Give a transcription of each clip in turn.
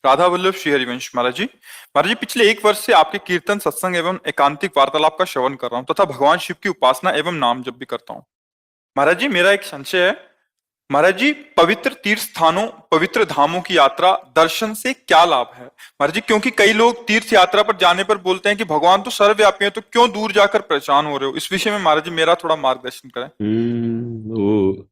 राधा वल्लभ श्री हरिवंश महाराज जी। महाराज जी, पिछले एक वर्ष से आपके कीर्तन, सत्संग एवं एकांतिक वार्तालाप का श्रवण कर रहा हूँ तथा भगवान शिव की उपासना एवं नाम जप भी करता हूँ। महाराज जी, मेरा एक संशय है। महाराज जी, पवित्र तीर्थ स्थानों, पवित्र धामों की यात्रा दर्शन से क्या लाभ है महाराज जी? क्योंकि कई लोग तीर्थ यात्रा पर जाने पर बोलते हैं कि भगवान तो सर्वव्यापी है, तो क्यों दूर जाकर परेशान हो रहे हो? इस विषय में महाराज जी मेरा थोड़ा मार्गदर्शन करें। वो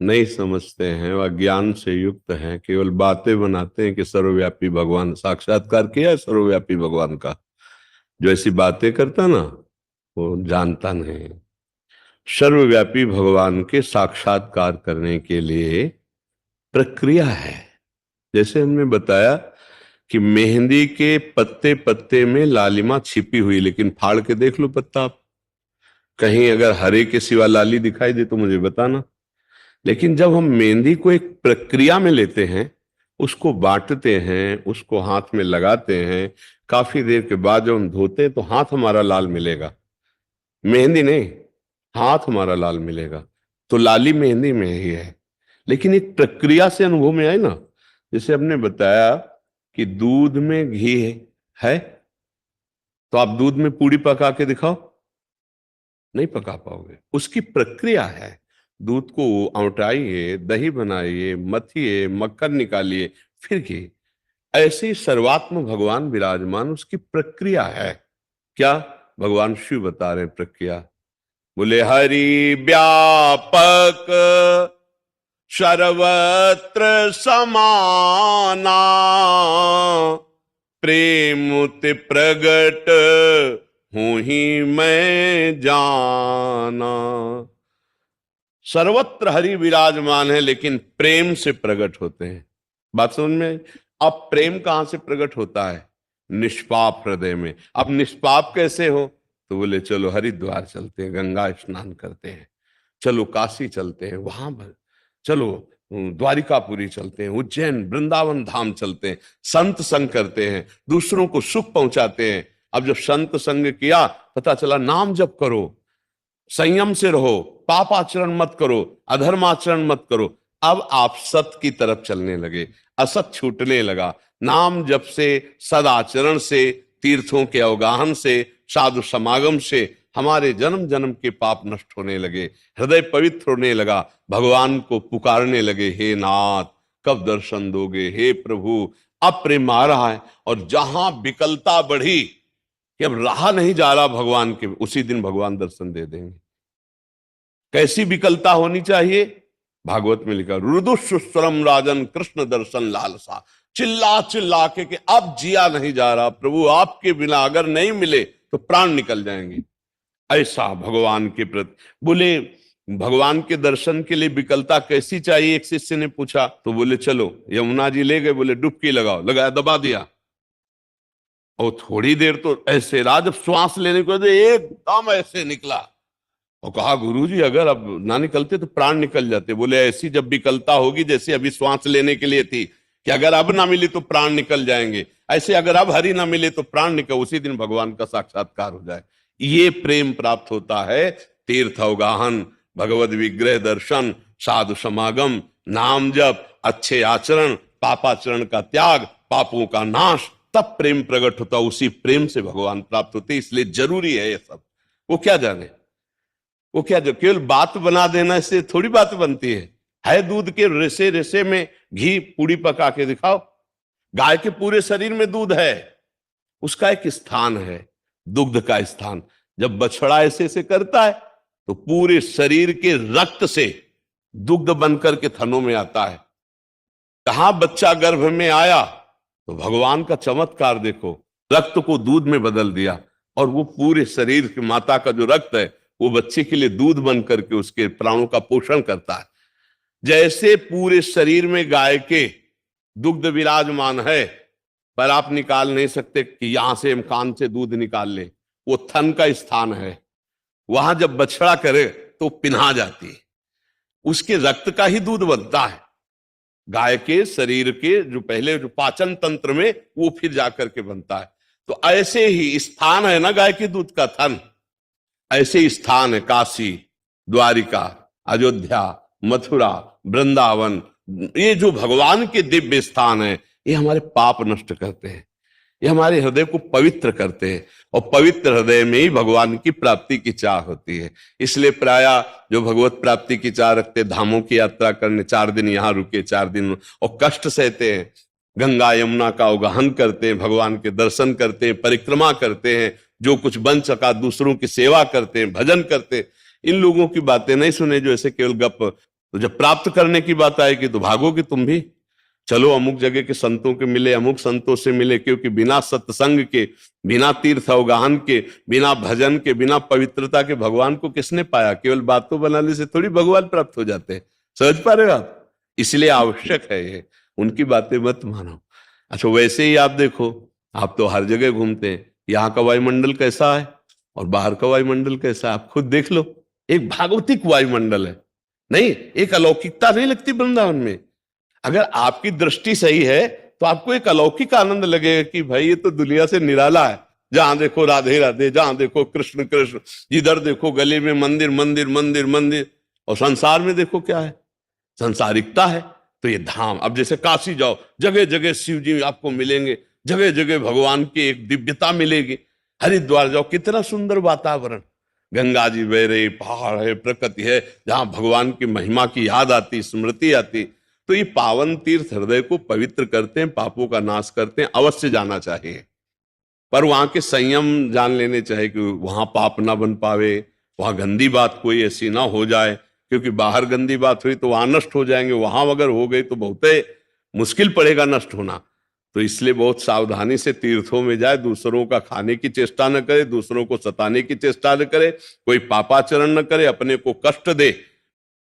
नहीं समझते हैं, वह ज्ञान से युक्त हैं, केवल बातें बनाते हैं कि सर्वव्यापी भगवान। साक्षात्कार किया है सर्वव्यापी भगवान का? जो ऐसी बातें करता ना, वो जानता नहीं। सर्वव्यापी भगवान के साक्षात्कार करने के लिए प्रक्रिया है। जैसे हमने बताया कि मेहंदी के पत्ते पत्ते में लालिमा छिपी हुई, लेकिन फाड़ के देख लो पत्ता आप, कहीं अगर हरे के सिवा लाली दिखाई दे तो मुझे बताना। लेकिन जब हम मेहंदी को एक प्रक्रिया में लेते हैं, उसको बांटते हैं, उसको हाथ में लगाते हैं, काफी देर के बाद जब हम धोते हैं तो हाथ हमारा लाल मिलेगा, मेहंदी नहीं, हाथ हमारा लाल मिलेगा। तो लाली मेहंदी में ही है, लेकिन एक प्रक्रिया से अनुभव में आए ना। जैसे हमने बताया कि दूध में घी है, तो आप दूध में पूड़ी पका के दिखाओ, नहीं पका पाओगे। उसकी प्रक्रिया है। दूध को औटाइए, दही बनाइए, मथिए, मक्खन निकालिए, फिर घी। ऐसे ही सर्वात्म भगवान विराजमान, उसकी प्रक्रिया है। क्या भगवान शिव बता रहे हैं प्रक्रिया? बोले हरि व्यापक सर्वत्र समाना, प्रेमुत प्रगट हूं ही मैं जाना। सर्वत्र हरि विराजमान है, लेकिन प्रेम से प्रकट होते हैं। बात समझ में? अब प्रेम कहां से प्रकट होता है? निष्पाप हृदय में। अब निष्पाप कैसे हो? तो बोले चलो हरिद्वार चलते हैं, गंगा स्नान करते हैं, चलो काशी चलते हैं, वहां चलो द्वारिकापुरी चलते हैं, उज्जैन वृंदावन धाम चलते हैं, संत संग करते हैं, दूसरों को सुख पहुंचाते हैं। अब जब संत संग किया, पता चला नाम जप करो, संयम से रहो, पाप आचरण मत करो, अधर्माचरण मत करो। अब आप सत की तरफ चलने लगे, असत छूटने लगा। नाम जप से, सदाचरण से, तीर्थों के अवगाहन से, साधु समागम से हमारे जन्म जन्म के पाप नष्ट होने लगे, हृदय पवित्र होने लगा, भगवान को पुकारने लगे, हे नाथ कब दर्शन दोगे, हे प्रभु। अब प्रेम आ रहा है, और जहां विकलता बढ़ी कि अब रहा नहीं जा रहा भगवान के, उसी दिन भगवान दर्शन दे देंगे। कैसी विकलता होनी चाहिए? भागवत में लिखा, रुदुस्वरम राजन कृष्ण दर्शन लालसा। चिल्ला चिल्ला के कि अब जिया नहीं जा रहा प्रभु, आपके बिना अगर नहीं मिले तो प्राण निकल जाएंगे। ऐसा भगवान के प्रति। बोले भगवान के दर्शन के लिए विकलता कैसी चाहिए? एक शिष्य ने पूछा, तो बोले चलो यमुना जी ले गए, बोले डुबकी लगाओ, लगाया, दबा दिया, और थोड़ी देर तो ऐसे रहा, जब श्वास लेने को एकदम ऐसे निकला, और कहा गुरुजी अगर अब ना निकलते तो प्राण निकल जाते। बोले ऐसी जब विकलता होगी जैसे अभी श्वास लेने के लिए थी, कि अगर अब ना मिली तो प्राण निकल जाएंगे, ऐसे अगर अब हरि ना मिले तो प्राण निकल, उसी दिन भगवान का साक्षात्कार हो जाए। ये प्रेम प्राप्त होता है तीर्थ अवगाहन, भगवद विग्रह दर्शन, साधु समागम, नाम जप, अच्छे आचरण, पापाचरण का त्याग, पापों का नाश, तब प्रेम प्रकट होता। उसी प्रेम से भगवान प्राप्त होते, इसलिए जरूरी है ये सब। वो क्या जाने, वो क्या, जो केवल बात बना देना से थोड़ी बात बनती है दूध के रेसे रेसे में घी पूड़ी पका के दिखाओ। गाय के पूरे शरीर में दूध है, उसका एक स्थान है, दुग्ध का स्थान। जब बछड़ा ऐसे से करता है तो पूरे शरीर के रक्त से दुग्ध बनकर के थनों में आता है। कहां बच्चा गर्भ में आया तो भगवान का चमत्कार देखो, रक्त को दूध में बदल दिया, और वो पूरे शरीर की माता का जो रक्त है वो बच्चे के लिए दूध बन करके उसके प्राणों का पोषण करता है। जैसे पूरे शरीर में गाय के दुग्ध विराजमान है, पर आप निकाल नहीं सकते कि यहां से हम कान से दूध निकाल ले, वो थन का स्थान है, वहां जब बछड़ा करे तो पिन्हा जाती है, उसके रक्त का ही दूध बनता है। गाय के शरीर के जो पहले जो पाचन तंत्र में, वो फिर जाकर के बनता है। तो ऐसे ही स्थान है ना गाय के दूध का, थन, ऐसे ही स्थान है काशी, द्वारिका, अयोध्या, मथुरा, वृंदावन। ये जो भगवान के दिव्य स्थान है, ये हमारे पाप नष्ट करते हैं, ये हमारे हृदय को पवित्र करते हैं, और पवित्र हृदय में ही भगवान की प्राप्ति की चाह होती है। इसलिए प्राय जो भगवत प्राप्ति की चाह रखते, धामों की यात्रा करने 4 दिन यहाँ रुके, 4 दिन और कष्ट सहते हैं, गंगा यमुना का अवगाहन करते हैं, भगवान के दर्शन करते हैं, परिक्रमा करते हैं, जो कुछ बन सका दूसरों की सेवा करते हैं, भजन करते हैं। इन लोगों की बातें नहीं सुने जो ऐसे केवल गप। तो जब प्राप्त करने की बात आएगी तो भागोगे तुम भी, चलो अमुक जगह के संतों के मिले, अमुक संतों से मिले, क्योंकि बिना सत्संग के, बिना तीर्थ अवगाहन के, बिना भजन के, बिना पवित्रता के भगवान को किसने पाया? केवल बातों बनाने से थोड़ी भगवान प्राप्त हो जाते हैं, समझ पा रहे हो आप? इसलिए आवश्यक है ये, उनकी बातें मत मानो। अच्छा, वैसे ही आप देखो, आप तो हर जगह घूमते हैं, यहाँ का वायुमंडल कैसा है और बाहर का वायुमंडल कैसा है, आप खुद देख लो। एक भागवतिक वायुमंडल है, नहीं, एक अलौकिकता नहीं लगती वृंदावन में? अगर आपकी दृष्टि सही है तो आपको एक अलौकिक आनंद लगेगा कि भाई ये तो दुनिया से निराला है। जहां देखो राधे राधे, जहां देखो कृष्ण कृष्ण, जिधर देखो गली में मंदिर मंदिर मंदिर मंदिर, और संसार में देखो क्या है, संसारिकता है। तो ये धाम, अब जैसे काशी जाओ, जगह जगह शिव जी आपको मिलेंगे, जगह जगह भगवान की एक दिव्यता मिलेगी। हरिद्वार जाओ, कितना सुंदर वातावरण, गंगा जी बह रही, पहाड़ है, प्रकृति है, जहां भगवान की महिमा की याद आती, स्मृति आती। तो ये पावन तीर्थ हृदय को पवित्र करते हैं, पापों का नाश करते हैं, अवश्य जाना चाहिए। पर वहां के संयम जान लेने चाहिए कि वहां पाप ना बन पावे, वहां गंदी बात कोई ऐसी ना हो जाए, क्योंकि बाहर गंदी बात हुई तो वहां नष्ट हो जाएंगे, वहां अगर हो गई तो बहुत मुश्किल पड़ेगा नष्ट होना। तो इसलिए बहुत सावधानी से तीर्थों में जाए, दूसरों का खाने की चेष्टा न करे, दूसरों को सताने की चेष्टा न करे, कोई पापाचरण न करे, अपने को कष्ट दे